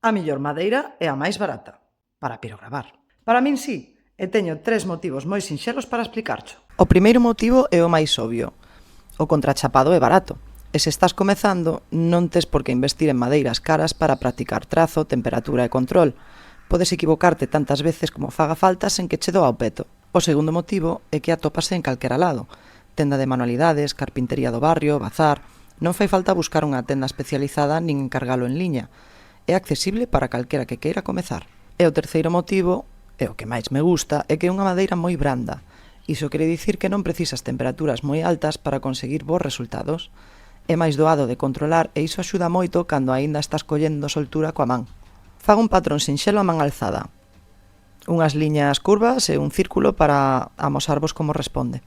A mellor madeira é a máis barata, para pirogravar. Para min sí, e teño 3 motivos moi sinxelos para explicarcho. O primeiro motivo é o máis obvio. O contrachapado é barato. E se estás comezando, non tes por que investir en madeiras caras para practicar trazo, temperatura e control. Podes equivocarte tantas veces como faga falta sen que che doa o peto. O segundo motivo é que atópase en calquera lado. Tenda de manualidades, carpintería do barrio, bazar... Non fai falta buscar unha tenda especializada nin encargalo en liña. É accesible para calquera que queira comezar. E o terceiro motivo, e o que máis me gusta, é que é unha madeira moi branda. Iso quere dicir que non precisas temperaturas moi altas para conseguir bons resultados. É máis doado de controlar e iso axuda moito cando aínda estás collendo soltura coa man. Fago un patrón sinxelo a man alzada. Unhas liñas curvas e un círculo para amosarvos como responde.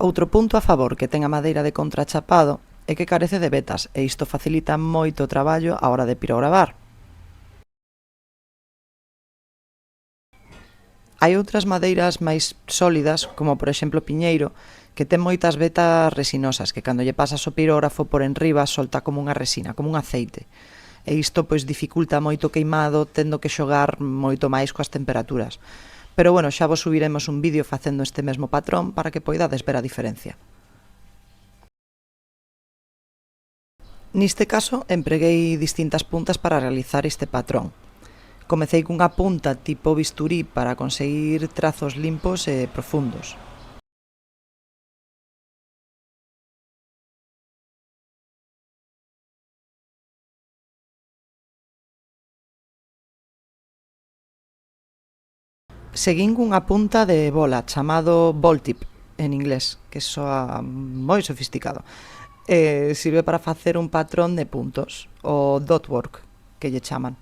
Outro punto a favor que ten a madeira de contrachapado é que carece de vetas e isto facilita moito o traballo á hora de pirogravar. Hai outras madeiras máis sólidas, como por exemplo o piñeiro, que ten moitas vetas resinosas, que cando lle pasas o pirógrafo por enriba solta como unha resina, como un aceite. E isto pois dificulta moito o queimado, tendo que xogar moito máis coas temperaturas. Pero bueno, xa vos subiremos un vídeo facendo este mesmo patrón para que poidades ver a diferencia. Neste caso, empreguei distintas puntas para realizar este patrón. Comecei cunha punta tipo bisturí para conseguir trazos limpos e profundos. Seguín cunha punta de bola chamado ball tip en inglés, que soa moi sofisticado. Sirve para facer un patrón de puntos, o dot work, que lle chaman.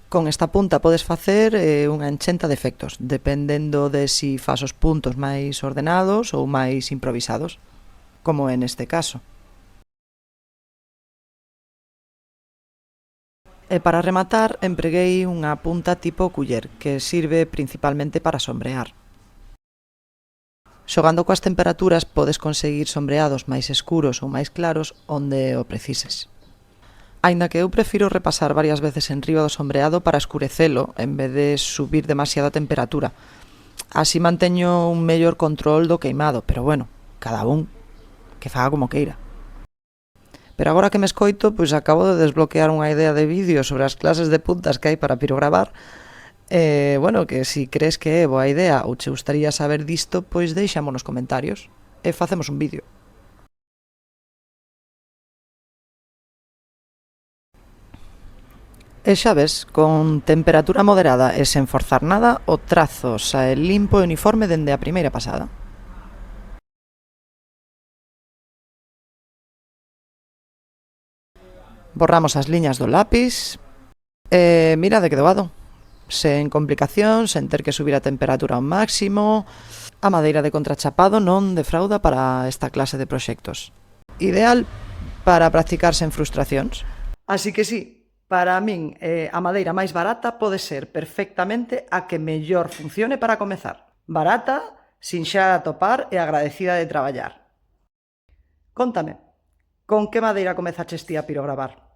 Con esta punta podes facer unha enchenta de efectos, dependendo de si fas os puntos máis ordenados ou máis improvisados, como é neste caso. E para rematar, empreguei unha punta tipo culler, que sirve principalmente para sombrear. Xogando coas temperaturas podes conseguir sombreados máis escuros ou máis claros onde o precises. Aínda que eu prefiro repasar varias veces enriba do sombreado para escurecelo en vez de subir demasiado a temperatura. Así manteño un mellor control do queimado, pero bueno, cada un que faga como queira. Pero agora que me escoito, pois acabo de desbloquear unha idea de vídeo sobre as clases de puntas que hai para pirogravar. Bueno, que si crees que é boa idea ou che gustaría saber disto, pois deixamo nos comentarios e facemos un vídeo. E xa ves, con temperatura moderada e sen forzar nada, o trazo sae limpo e uniforme dende a primeira pasada. Borramos as liñas do lápis e mira de que doado. Sen complicacións, sen ter que subir a temperatura ao máximo. A madeira de contrachapado non defrauda para esta clase de proxectos. Ideal para practicar sen frustracións. Así que sí, para min a madeira máis barata pode ser perfectamente a que mellor funcione para comezar. Barata, sinxela de atopar e agradecida de traballar. Cóntame, con que madeira comezaches ti a pirogravar?